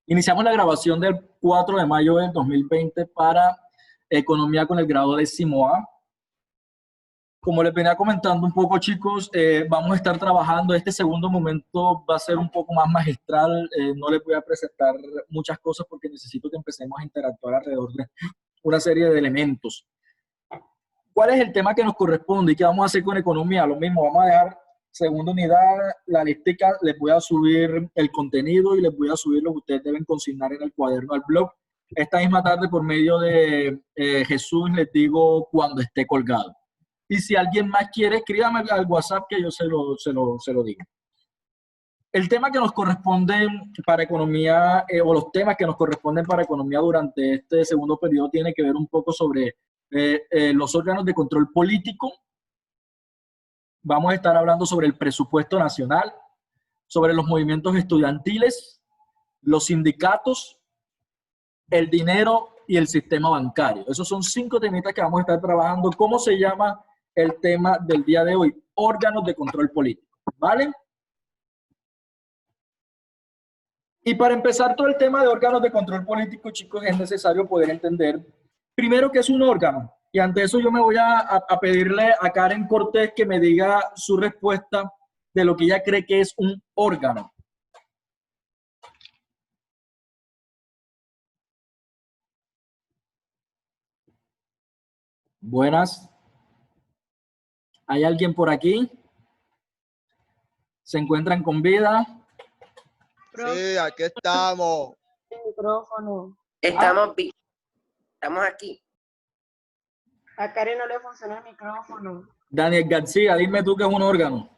Iniciamos la grabación del 4 de mayo del 2020 para Economía con el grado 10A. Como les venía comentando un poco, chicos, vamos a estar trabajando. Este segundo momento va a ser un poco más magistral. No les voy a presentar muchas cosas porque necesito que empecemos a interactuar alrededor de una serie de elementos. ¿Cuál es el tema que nos corresponde y qué vamos a hacer con economía? Lo mismo, vamos a dejar segunda unidad, la listica, les voy a subir el contenido y les voy a subir lo que ustedes deben consignar en el cuaderno al blog. Esta misma tarde, por medio de Jesús, les digo cuando esté colgado. Y si alguien más quiere, escríbame al WhatsApp que yo se lo diga. El tema que nos corresponde para economía, o los temas que nos corresponden para economía durante este segundo periodo, tiene que ver un poco sobre los órganos de control político. Vamos a estar hablando sobre el presupuesto nacional, sobre los movimientos estudiantiles, los sindicatos, el dinero y el sistema bancario. Esos son 5 temitas que vamos a estar trabajando. ¿Cómo se llama el tema del día de hoy? Órganos de control político, ¿vale? Y para empezar todo el tema de órganos de control político, chicos, es necesario poder entender primero qué es un órgano. Y ante eso yo me voy a pedirle a Karen Cortés que me diga su respuesta de lo que ella cree que es un órgano. Buenas. ¿Hay alguien por aquí? ¿Se encuentran con vida? Sí, aquí estamos. El micrófono. Estamos aquí. A Karen no le funciona el micrófono. Daniel García, dime tú qué es un órgano.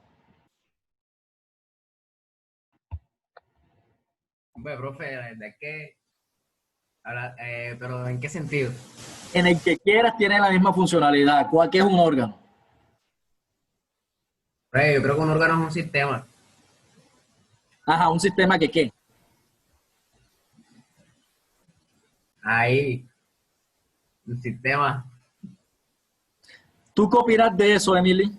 Hombre, profe, ¿de qué? Ahora, pero ¿en qué sentido? En el que quieras tiene la misma funcionalidad. ¿Cuál es un órgano? Yo creo que un órgano es un sistema. Ajá, un sistema que ¿qué? Ahí, un sistema. ¿Tú qué opinas de eso, Emily?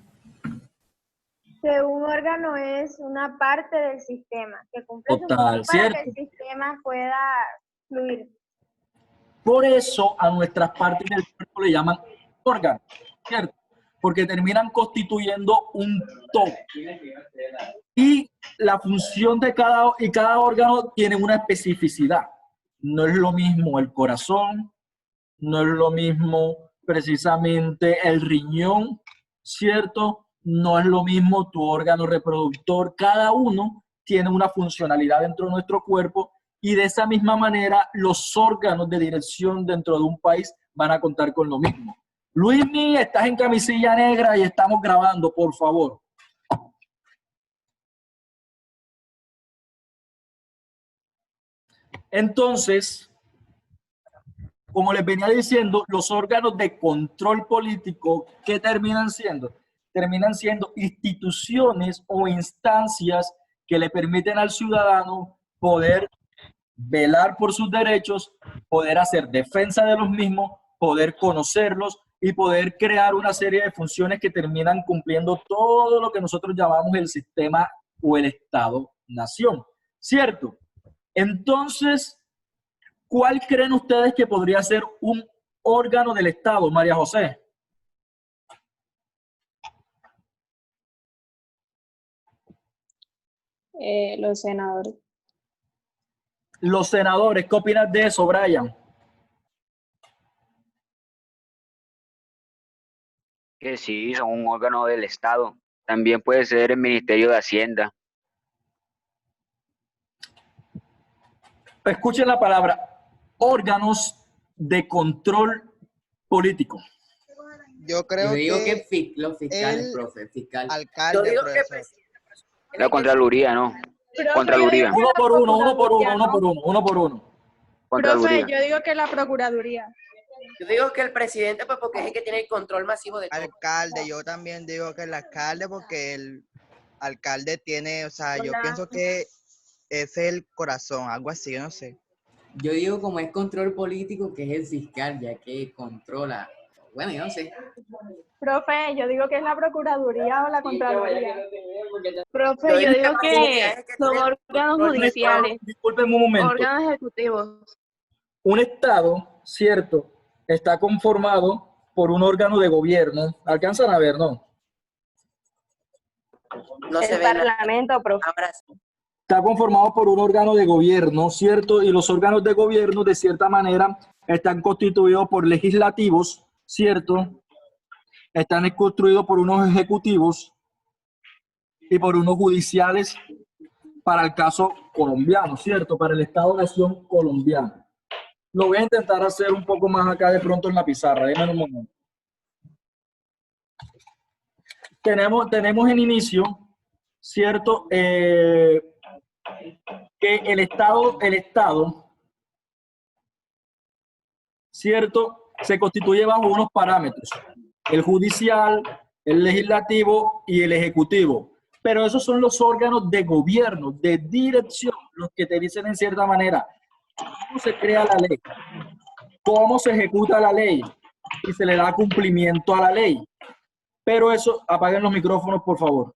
Que un órgano es una parte del sistema, que cumple su Total, función para ¿cierto? que el sistema pueda fluir. Por eso a nuestras partes del cuerpo le llaman órganos, ¿cierto? Porque terminan constituyendo un todo. Y la función de cada órgano tiene una especificidad. No es lo mismo el corazón, no es lo mismo precisamente el riñón, ¿cierto? No es lo mismo tu órgano reproductor. Cada uno tiene una funcionalidad dentro de nuestro cuerpo y de esa misma manera los órganos de dirección dentro de un país van a contar con lo mismo. Luismi, estás en camisilla negra y estamos grabando, por favor. Entonces, como les venía diciendo, los órganos de control político, ¿qué terminan siendo? Terminan siendo instituciones o instancias que le permiten al ciudadano poder velar por sus derechos, poder hacer defensa de los mismos, poder conocerlos y poder crear una serie de funciones que terminan cumpliendo todo lo que nosotros llamamos el sistema o el Estado-nación, ¿cierto? Entonces, ¿cuál creen ustedes que podría ser un órgano del Estado, María José? Los senadores. Los senadores, ¿qué opinas de eso, Brian? Que sí, son un órgano del Estado. También puede ser el Ministerio de Hacienda. Escuchen la palabra, órganos de control político. Yo creo Yo digo que los fiscales, el profe, fiscal. alcalde, profesor. La Contraloría, ¿no? Contraloría. Uno por uno. Contraloría. Profe, yo digo que la Procuraduría. Yo digo que el presidente, pues porque es el que tiene el control masivo de todo. Alcalde, yo también digo que el alcalde, porque el alcalde tiene, o sea, yo pienso que es el corazón, algo así, yo no sé. Yo digo como es control político que es el fiscal, ya que controla Bueno, yo no sé. Profe, yo digo que es la Procuraduría o la Contraloría. Profe, yo digo que son tienen órganos Un estado, judiciales, discúlpenme un momento. órganos ejecutivos. Un estado, cierto, está conformado por un órgano de gobierno. Alcanzan a ver, ¿no? no se El ven las Parlamento, profe. palabras. Está conformado por un órgano de gobierno, ¿cierto? Y los órganos de gobierno, de cierta manera, están constituidos por legislativos, ¿cierto? Están construidos por unos ejecutivos y por unos judiciales para el caso colombiano, ¿cierto? Para el Estado-Nación colombiano. Lo voy a intentar hacer un poco más acá de pronto en la pizarra. Déjenme un momento. Tenemos en inicio, ¿cierto? Que el Estado, ¿cierto? Se constituye bajo unos parámetros. El judicial, el legislativo y el ejecutivo. Pero esos son los órganos de gobierno, de dirección, los que te dicen en cierta manera cómo se crea la ley, cómo se ejecuta la ley y se le da cumplimiento a la ley. Pero eso, apaguen los micrófonos, por favor.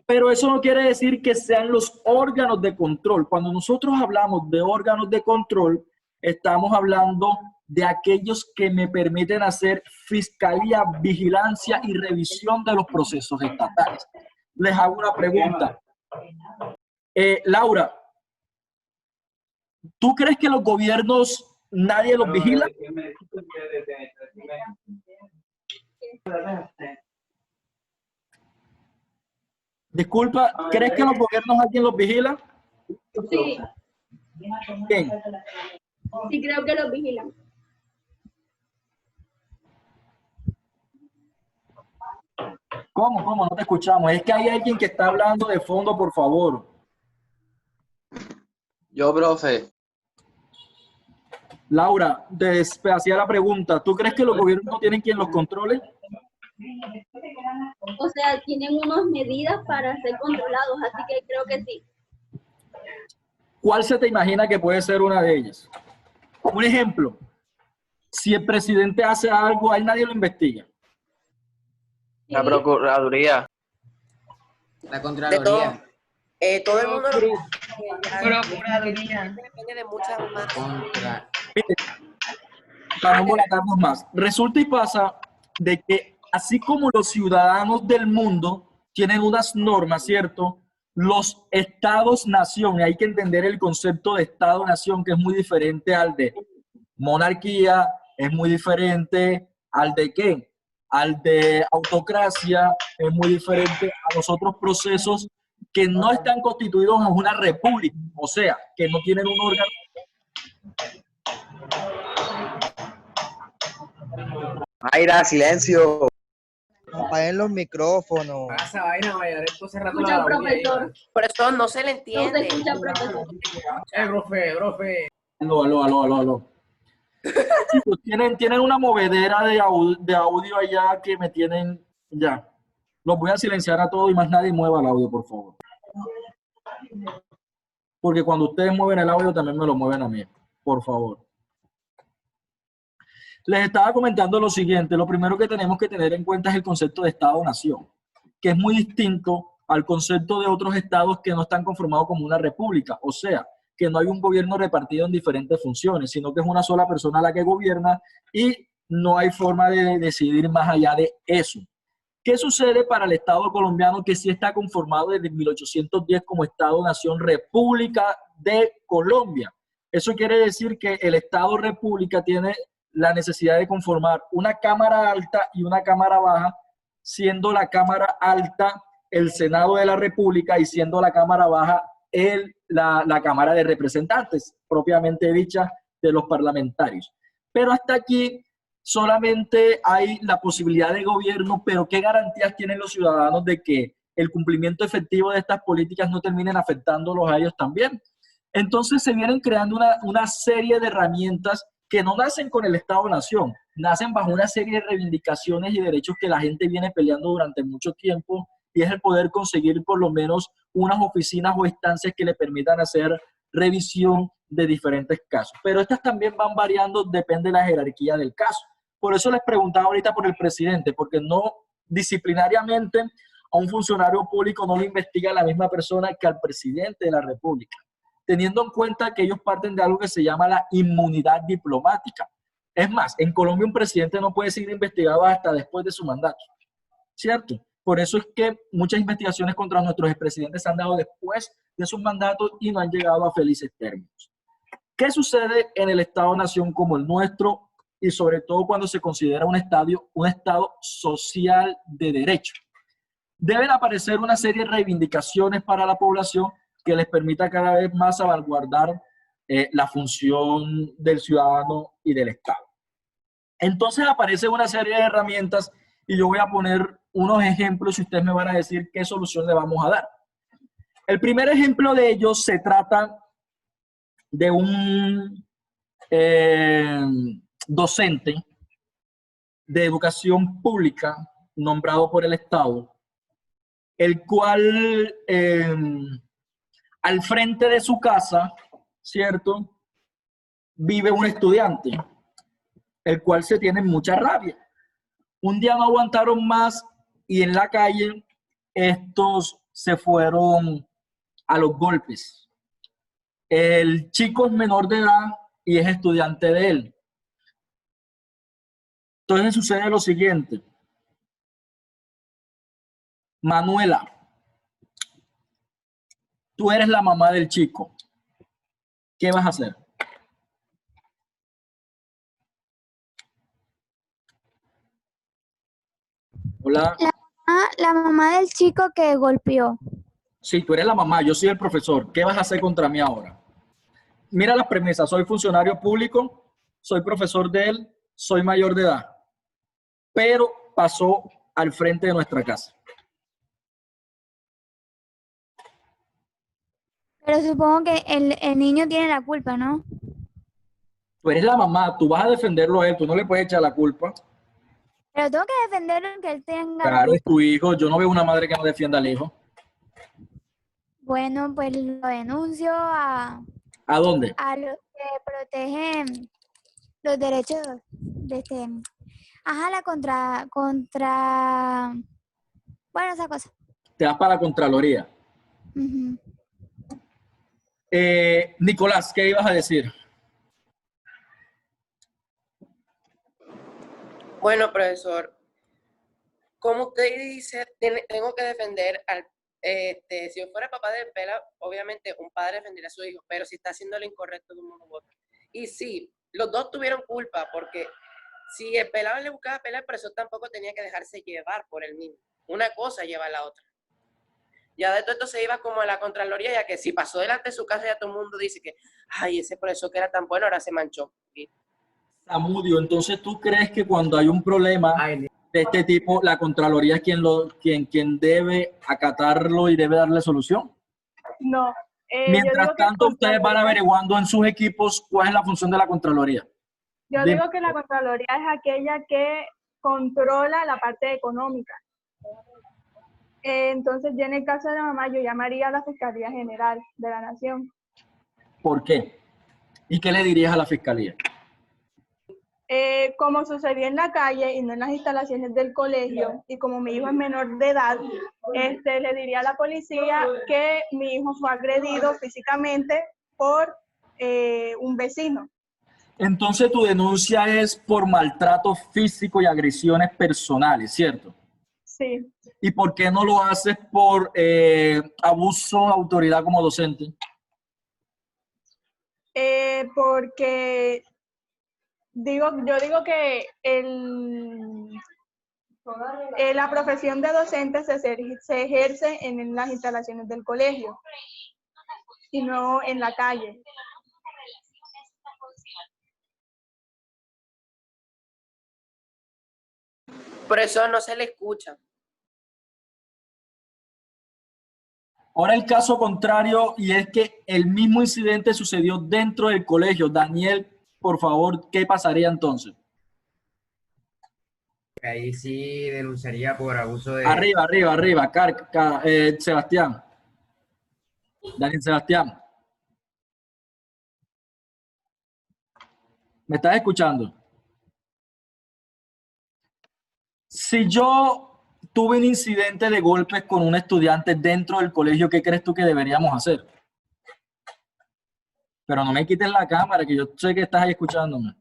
Pero eso no quiere decir que sean los órganos de control. Cuando nosotros hablamos de órganos de control, estamos hablando de aquellos que me permiten hacer fiscalía, vigilancia y revisión de los procesos estatales. Les hago una pregunta. Laura, ¿tú crees que los gobiernos nadie los vigila? Disculpa, ¿crees que los gobiernos alguien los vigila? Sí, ¿Quién? sí creo que los vigilan. ¿Cómo? No te escuchamos. Es que hay alguien que está hablando de fondo, por favor. Yo, profe. Laura, te hacía la pregunta. ¿Tú crees que los gobiernos no tienen quien los controle? O sea, tienen unas medidas para ser controlados, así que creo que sí. ¿Cuál se te imagina que puede ser una de ellas? Un ejemplo. Si el presidente hace algo, ahí nadie lo investiga. La Procuraduría. La Contraloría. Todo el mundo Procuraduría. depende de muchas más. Mire, para no molestarnos más. Resulta y pasa de que así como los ciudadanos del mundo tienen unas normas, ¿cierto? Los estados-nación, y hay que entender el concepto de estado-nación, que es muy diferente al de monarquía, es muy diferente al de ¿qué? Al de autocracia, es muy diferente a los otros procesos que no están constituidos en una república, o sea, que no tienen un órgano. Mayra, silencio. Apaguen los micrófonos. Para esa vaina, vaya, entonces rato Escucha, la profesor. Por eso no se le No se entiende. escucha, profesor. Profe. Aló. Chicos, tienen una movedera de audio allá que me tienen ya. Los voy a silenciar a todos y más nadie mueva el audio, por favor. Porque cuando ustedes mueven el audio también me lo mueven a mí, por favor. Les estaba comentando lo siguiente. Lo primero que tenemos que tener en cuenta es el concepto de Estado-Nación, que es muy distinto al concepto de otros estados que no están conformados como una república. O sea, que no hay un gobierno repartido en diferentes funciones, sino que es una sola persona la que gobierna y no hay forma de decidir más allá de eso. ¿Qué sucede para el Estado colombiano que sí está conformado desde 1810 como Estado-Nación República de Colombia? Eso quiere decir que el Estado-República tiene la necesidad de conformar una Cámara Alta y una Cámara Baja, siendo la Cámara Alta el Senado de la República y siendo la Cámara Baja la Cámara de Representantes, propiamente dicha, de los parlamentarios. Pero hasta aquí solamente hay la posibilidad de gobierno, pero ¿qué garantías tienen los ciudadanos de que el cumplimiento efectivo de estas políticas no terminen afectándolos a ellos también? Entonces se vienen creando una serie de herramientas que no nacen con el Estado-Nación, nacen bajo una serie de reivindicaciones y derechos que la gente viene peleando durante mucho tiempo, y es el poder conseguir por lo menos unas oficinas o instancias que le permitan hacer revisión de diferentes casos. Pero estas también van variando, depende de la jerarquía del caso. Por eso les preguntaba ahorita por el presidente, porque no disciplinariamente a un funcionario público no lo investiga la misma persona que al presidente de la República, teniendo en cuenta que ellos parten de algo que se llama la inmunidad diplomática. Es más, en Colombia un presidente no puede ser investigado hasta después de su mandato, ¿cierto? Por eso es que muchas investigaciones contra nuestros expresidentes se han dado después de sus mandatos y no han llegado a felices términos. ¿Qué sucede en el Estado-nación como el nuestro y sobre todo cuando se considera un Estado social de derecho? Deben aparecer una serie de reivindicaciones para la población que les permita cada vez más salvaguardar la función del ciudadano y del Estado. Entonces aparece una serie de herramientas y yo voy a poner unos ejemplos y ustedes me van a decir qué solución le vamos a dar. El primer ejemplo de ellos se trata de un docente de educación pública nombrado por el Estado, el cual al frente de su casa, ¿cierto?, vive un estudiante, el cual se tiene mucha rabia. Un día no aguantaron más y en la calle estos se fueron a los golpes. El chico es menor de edad y es estudiante de él. Entonces sucede lo siguiente. Manuela, tú eres la mamá del chico. ¿Qué vas a hacer? Hola. La mamá del chico que golpeó. Sí, tú eres la mamá, yo soy el profesor. ¿Qué vas a hacer contra mí ahora? Mira las premisas. Soy funcionario público, soy profesor de él, soy mayor de edad. Pero pasó al frente de nuestra casa. Pero supongo que el niño tiene la culpa, ¿no? Tú eres la mamá, tú vas a defenderlo a él, tú no le puedes echar la culpa. Pero tengo que defenderlo en que él tenga Claro, es culpa. tu hijo. Yo no veo una madre que no defienda al hijo. Bueno, pues lo denuncio ¿A dónde? a los que protegen los derechos de ajá, bueno, esa cosa. Te vas para la Contraloría. Ujú. Nicolás, ¿qué ibas a decir? Bueno, profesor, como usted dice, tengo que defender al, si yo fuera papá de Pela, obviamente un padre defendería a su hijo, pero si está haciendo lo incorrecto de un modo u otro. Y sí, los dos tuvieron culpa, porque si el pelado le buscaba pelea, el profesor tampoco tenía que dejarse llevar por el niño. Una cosa lleva a la otra. Ya de todo esto se iba como a la Contraloría, ya que si pasó delante de su casa, ya todo el mundo dice que, ay, ese profesor que era tan bueno, ahora se manchó. Samudio, entonces tú crees que cuando hay un problema de este tipo, la Contraloría es quien debe acatarlo y debe darle solución. No. Yo Mientras digo que tanto, ustedes van averiguando en sus equipos cuál es la función de la Contraloría. Yo digo que la Contraloría es aquella que controla la parte económica. Entonces, yo en el caso de la mamá, yo llamaría a la Fiscalía General de la Nación. ¿Por qué? ¿Y qué le dirías a la Fiscalía? Como sucedió en la calle y no en las instalaciones del colegio, y como mi hijo es menor de edad, le diría a la policía que mi hijo fue agredido físicamente por un vecino. Entonces tu denuncia es por maltrato físico y agresiones personales, ¿cierto? Sí. ¿Y por qué no lo haces por abuso de autoridad como docente? Porque yo digo que la profesión de docente se ejerce en las instalaciones del colegio y no en la calle. Por eso no se le escucha. Ahora el caso contrario, y es que el mismo incidente sucedió dentro del colegio. Daniel, por favor, ¿qué pasaría entonces? Ahí sí denunciaría por abuso de... Arriba, Sebastián. Daniel Sebastián. ¿Me estás escuchando? Si yo tuve un incidente de golpes con un estudiante dentro del colegio, ¿qué crees tú que deberíamos hacer? Pero no me quites la cámara, que yo sé que estás ahí escuchándome.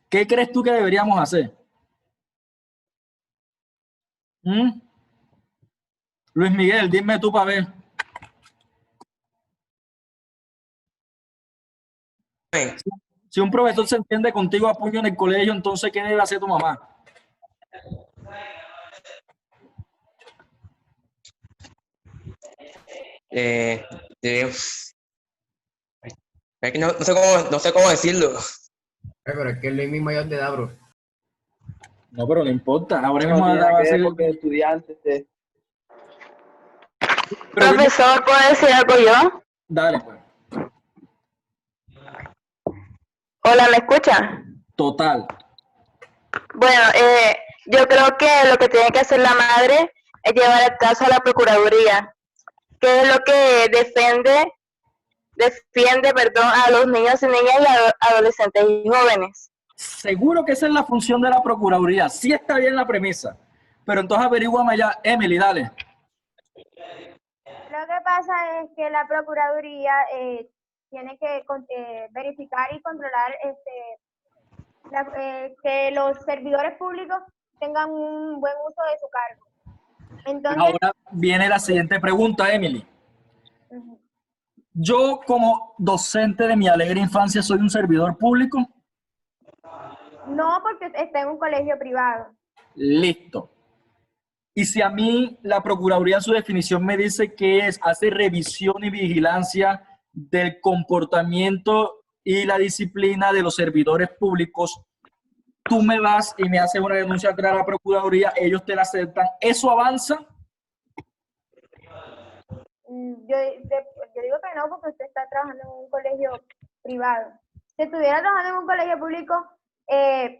¿Qué crees tú que deberíamos hacer? Luis Miguel, dime tú para ver. Si un profesor se entiende contigo a puño en el colegio, entonces ¿qué debe hacer tu mamá? Es que no sé cómo decirlo. Pero es que él es mi mayor de edad, bro. No, pero no importa. Ahora No mismo tiene la nada va a que ver ser- porque estudiante. Pero dime- Profesor, ¿puedo decir algo yo? Dale, pues. Hola, ¿me escucha? Total. Bueno, yo creo que lo que tiene que hacer la madre es llevar el caso a la Procuraduría, que es lo que defiende, a los niños y niñas y adolescentes y jóvenes. Seguro que esa es la función de la Procuraduría. Sí está bien la premisa. Pero entonces averíguame allá. Emily, dale. Lo que pasa es que la Procuraduría tiene que verificar y controlar que los servidores públicos tengan un buen uso de su cargo. Entonces, Ahora viene la siguiente pregunta, Emily. Yo, como docente de mi alegre infancia, ¿soy un servidor público? no porque está en un colegio privado. Listo. Y si a mí la Procuraduría en su definición me dice que hace revisión y vigilancia del comportamiento y la disciplina de los servidores públicos, tú me vas y me haces una denuncia a la Procuraduría, ellos te la aceptan, ¿eso avanza? Yo digo que no, porque usted está trabajando en un colegio privado. Si estuviera trabajando en un colegio público,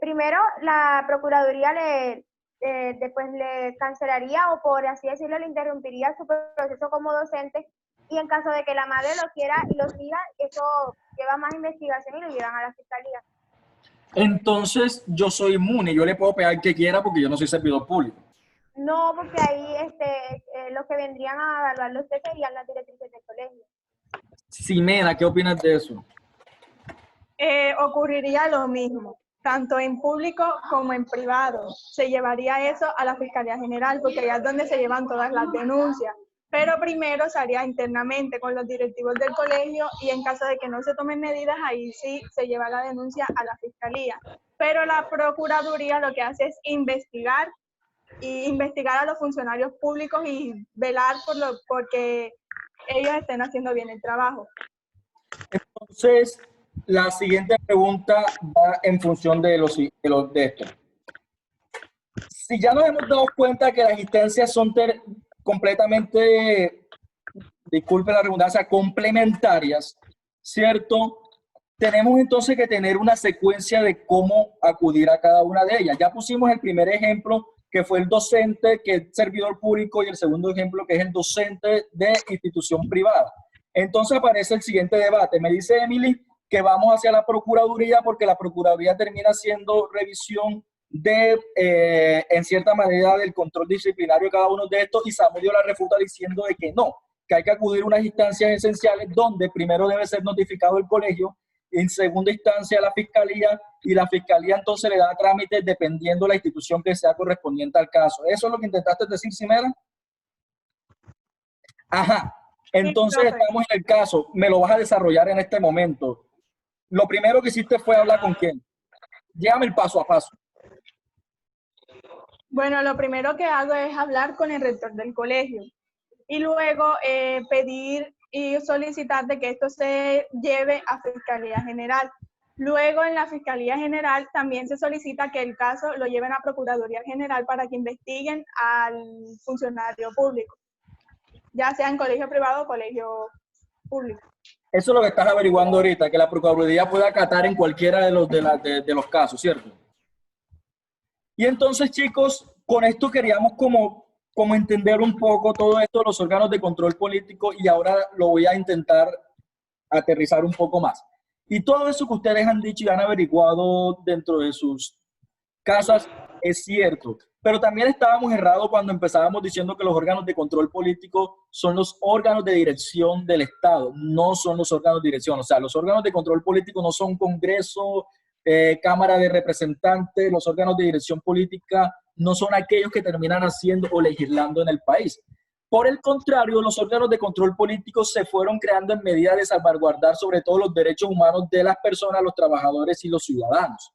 primero la Procuraduría después le cancelaría o, por así decirlo, le interrumpiría su proceso como docente, y en caso de que la madre lo quiera y lo siga, eso lleva más investigación y lo llevan a la fiscalía. Entonces yo soy inmune, yo le puedo pegar al que quiera porque yo no soy servidor público. No, porque ahí los que vendrían a evaluarlo usted serían las directrices del colegio. Ximena, ¿qué opinas de eso? Ocurriría lo mismo, tanto en público como en privado. Se llevaría eso a la Fiscalía General, porque allá es donde se llevan todas las denuncias. Pero primero se haría internamente con los directivos del colegio, y en caso de que no se tomen medidas, ahí sí se lleva la denuncia a la Fiscalía. Pero la Procuraduría lo que hace es investigar a los funcionarios públicos y velar porque ellos estén haciendo bien el trabajo. Entonces, la siguiente pregunta va en función de esto. Si ya nos hemos dado cuenta que las instancias son completamente, disculpe la redundancia, complementarias, ¿cierto? Tenemos entonces que tener una secuencia de cómo acudir a cada una de ellas. Ya pusimos el primer ejemplo, que fue el docente, que es servidor público, y el segundo ejemplo, que es el docente de institución privada. Entonces aparece el siguiente debate. Me dice Emily que vamos hacia la Procuraduría porque la Procuraduría termina haciendo revisión en cierta manera, del control disciplinario de cada uno de estos, y Samudio la refuta diciendo de que no, que hay que acudir a unas instancias esenciales donde primero debe ser notificado el colegio, en segunda instancia la fiscalía, y la fiscalía entonces le da trámites dependiendo de la institución que sea correspondiente al caso. ¿Eso es lo que intentaste decir, Ximena? Ajá. Entonces estamos en el caso. Me lo vas a desarrollar en este momento. Lo primero que hiciste fue hablar con quién. Llévame el paso a paso. Bueno, lo primero que hago es hablar con el rector del colegio y luego pedir y solicitar de que esto se lleve a Fiscalía General. Luego, en la Fiscalía General también se solicita que el caso lo lleven a Procuraduría General para que investiguen al funcionario público, ya sea en colegio privado o colegio público. Eso es lo que estás averiguando ahorita, que la Procuraduría pueda acatar en cualquiera de los casos, ¿cierto? Y entonces, chicos, con esto queríamos como entender un poco todo esto de los órganos de control político, y ahora lo voy a intentar aterrizar un poco más. Y todo eso que ustedes han dicho y han averiguado dentro de sus casas es cierto. Pero también estábamos errados cuando empezábamos diciendo que los órganos de control político son los órganos de dirección del Estado, no son los órganos de dirección. O sea, los órganos de control político no son Congreso, Cámara de Representantes, los órganos de dirección política no son aquellos que terminan haciendo o legislando en el país. Por el contrario, los órganos de control político se fueron creando en medida de salvaguardar sobre todo los derechos humanos de las personas, los trabajadores y los ciudadanos.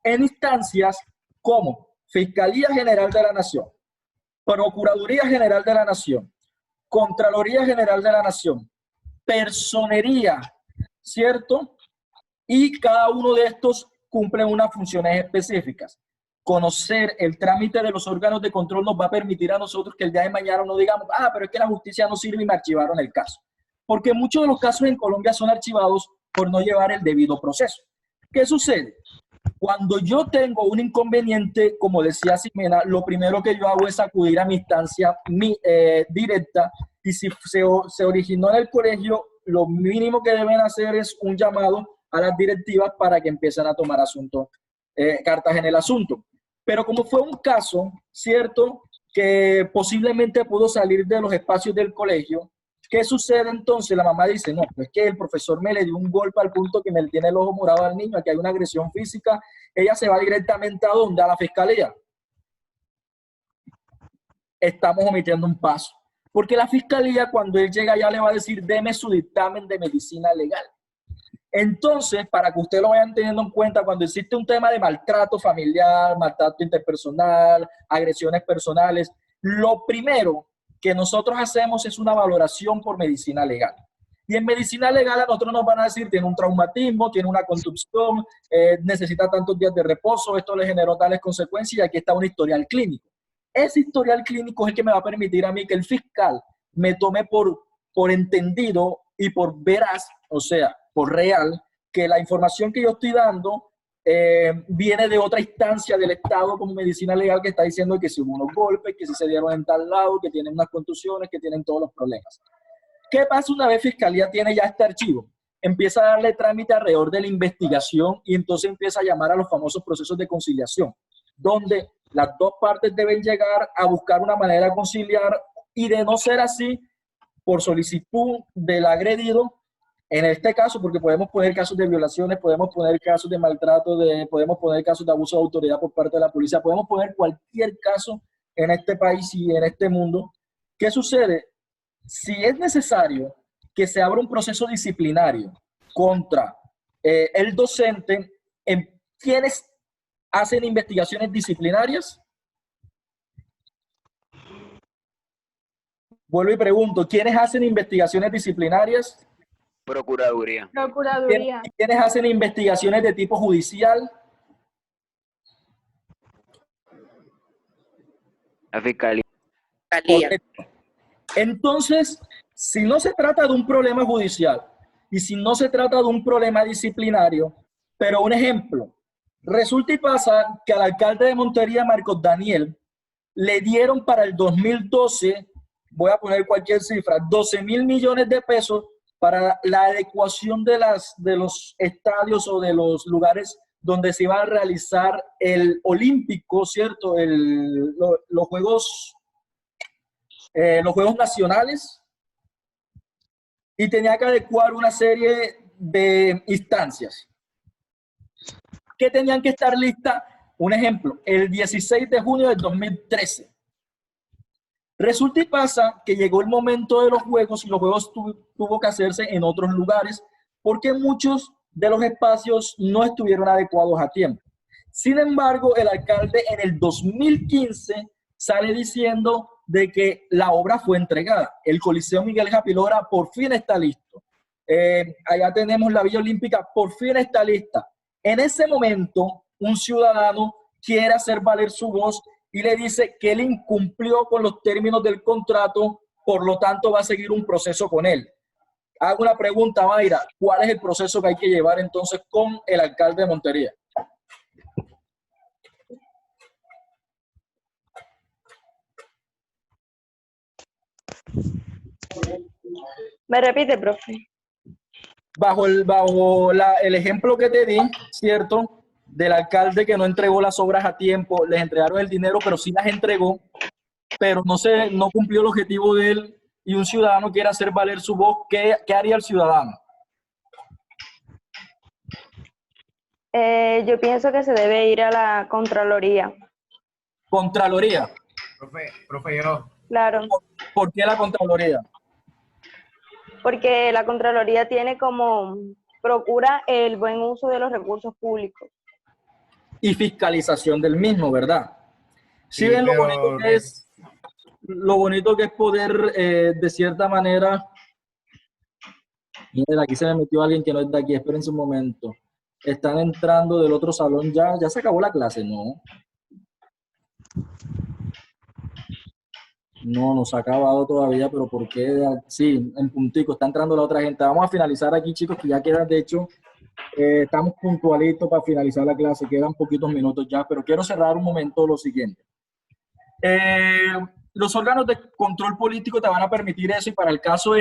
En instancias como Fiscalía General de la Nación, Procuraduría General de la Nación, Contraloría General de la Nación, Personería, ¿cierto? Y cada uno de estos cumple unas funciones específicas. Conocer el trámite de los órganos de control nos va a permitir a nosotros que el día de mañana no digamos, pero es que la justicia no sirve y me archivaron el caso. Porque muchos de los casos en Colombia son archivados por no llevar el debido proceso. ¿Qué sucede? Cuando yo tengo un inconveniente, como decía Ximena, lo primero que yo hago es acudir a mi instancia directa, y si se originó en el colegio, lo mínimo que deben hacer es un llamado a las directivas para que empiecen a tomar cartas en el asunto. Pero como fue un caso, ¿cierto?, que posiblemente pudo salir de los espacios del colegio, ¿qué sucede entonces? La mamá dice, no, es que el profesor me le dio un golpe al punto que me tiene el ojo morado al niño, aquí hay una agresión física. Ella se va directamente ¿a dónde? A la fiscalía. Estamos omitiendo un paso. Porque la fiscalía, cuando él llega, ya le va a decir, deme su dictamen de medicina legal. Entonces, para que usted lo vayan teniendo en cuenta, cuando existe un tema de maltrato familiar, maltrato interpersonal, agresiones personales, lo primero que nosotros hacemos es una valoración por medicina legal. Y en medicina legal a nosotros nos van a decir, tiene un traumatismo, tiene una contusión, necesita tantos días de reposo, esto le generó tales consecuencias y aquí está un historial clínico. Ese historial clínico es el que me va a permitir a mí que el fiscal me tome por entendido y por veraz, o sea, por real, que la información que yo estoy dando viene de otra instancia del Estado como medicina legal que está diciendo que si hubo unos golpes, que si se dieron en tal lado, que tienen unas contusiones, que tienen todos los problemas. ¿Qué pasa una vez Fiscalía tiene ya este archivo? Empieza a darle trámite alrededor de la investigación y entonces empieza a llamar a los famosos procesos de conciliación, donde las dos partes deben llegar a buscar una manera de conciliar y de no ser así, por solicitud del agredido, en este caso, porque podemos poner casos de violaciones, podemos poner casos de maltrato, podemos poner casos de abuso de autoridad por parte de la policía, podemos poner cualquier caso en este país y en este mundo. ¿Qué sucede? Si es necesario que se abra un proceso disciplinario contra el docente, ¿quiénes hacen investigaciones disciplinarias? Vuelvo y pregunto, ¿quiénes hacen investigaciones disciplinarias? Procuraduría. Procuraduría. ¿Quiénes hacen investigaciones de tipo judicial? La fiscalía. Correcto. Entonces, si no se trata de un problema judicial y si no se trata de un problema disciplinario, pero un ejemplo, resulta y pasa que al alcalde de Montería, Marcos Daniel, le dieron para el 2012, voy a poner cualquier cifra, 12.000 millones de pesos para la adecuación de los estadios o de los lugares donde se iba a realizar el olímpico, ¿cierto? Los Juegos nacionales, y tenía que adecuar una serie de instancias que tenían que estar listas. Un ejemplo, el 16 de junio del 2013. Resulta y pasa que llegó el momento de los Juegos y los Juegos tuvo que hacerse en otros lugares porque muchos de los espacios no estuvieron adecuados a tiempo. Sin embargo, el alcalde en el 2015 sale diciendo de que la obra fue entregada. El Coliseo Miguel Japilora por fin está listo. Allá tenemos la Villa Olímpica, por fin está lista. En ese momento, un ciudadano quiere hacer valer su voz y le dice que él incumplió con los términos del contrato, por lo tanto va a seguir un proceso con él. Hago una pregunta, Mayra, ¿cuál es el proceso que hay que llevar entonces con el alcalde de Montería? ¿Me repite, profe? bajo el ejemplo que te di, ¿cierto? Del alcalde que no entregó las obras a tiempo, les entregaron el dinero, pero sí las entregó, pero no cumplió el objetivo de él, y un ciudadano quiere hacer valer su voz, ¿qué haría el ciudadano? Yo pienso que se debe ir a la Contraloría. Contraloría. Profe, yo. Claro, ¿Por qué la Contraloría? porque la Contraloría tiene como, procura el buen uso de los recursos públicos. Y fiscalización del mismo, ¿verdad? Sí, Sí, ven lo pero- bonito que es, poder, de cierta manera. Mira, aquí se me metió alguien que no es de aquí, espérense un momento. Están entrando del otro salón, ya se acabó la clase, ¿no? No se ha acabado todavía, pero ¿por qué? Sí, en puntico, está entrando la otra gente. Vamos a finalizar aquí, chicos, que ya quedan, de hecho, estamos puntualitos para finalizar la clase, quedan poquitos minutos ya, pero quiero cerrar un momento lo siguiente. Los órganos de control político te van a permitir eso, y para el caso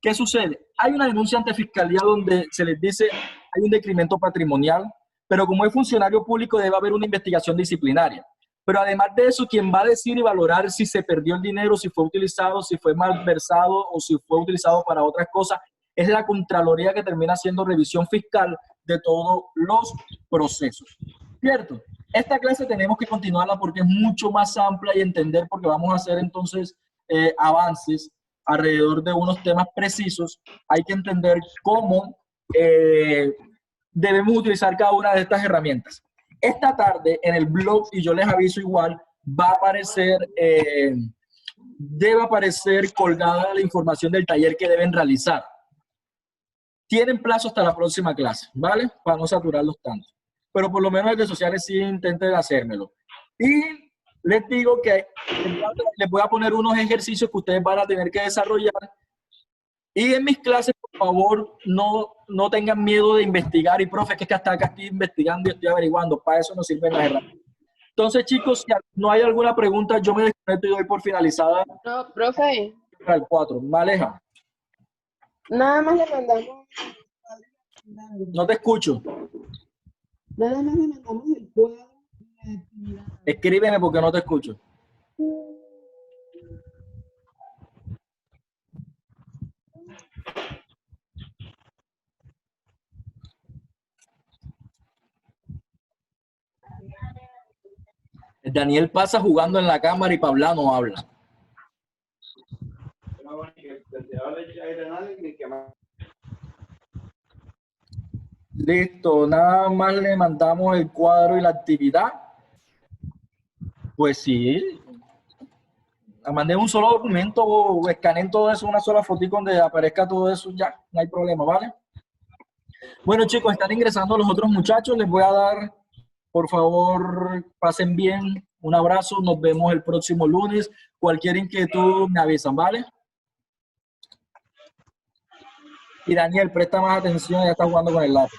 ¿qué sucede? Hay una denuncia ante Fiscalía donde se les dice hay un decremento patrimonial, pero como es funcionario público debe haber una investigación disciplinaria. Pero además de eso, quien va a decir y valorar si se perdió el dinero, si fue utilizado, si fue malversado o si fue utilizado para otras cosas, es la Contraloría, que termina haciendo revisión fiscal de todos los procesos. ¿Cierto? Esta clase tenemos que continuarla porque es mucho más amplia y entender, porque vamos a hacer entonces avances alrededor de unos temas precisos. Hay que entender cómo debemos utilizar cada una de estas herramientas. Esta tarde en el blog, y yo les aviso igual, va a aparecer, debe aparecer colgada la información del taller que deben realizar. Tienen plazo hasta la próxima clase, ¿vale? Para no saturarlos tanto. Pero por lo menos desde sociales sí intenten hacérmelo. Y les digo que les voy a poner unos ejercicios que ustedes van a tener que desarrollar. Y en mis clases, por favor, no tengan miedo de investigar. Y profe, que hasta acá estoy investigando y estoy averiguando. Para eso nos sirven las herramientas. Entonces, chicos, si no hay alguna pregunta, yo me desconecto y doy por finalizada. No, profe, Al 4. Maleja. nada más le mandamos, No te escucho. nada más le mandamos el cuadro de actividad. Escríbeme porque no te escucho. Daniel pasa jugando en la cámara y para hablar no habla. Listo, nada más le mandamos el cuadro y la actividad. Pues sí. Mandé un solo documento o escaneen todo eso, una sola fotito donde aparezca todo eso, ya, no hay problema, ¿vale? Bueno, chicos, están ingresando los otros muchachos. Les voy a dar, por favor, pasen bien. Un abrazo, nos vemos el próximo lunes. Cualquier inquietud me avisan, ¿vale? Y Daniel, presta más atención, ya está jugando con el lápiz.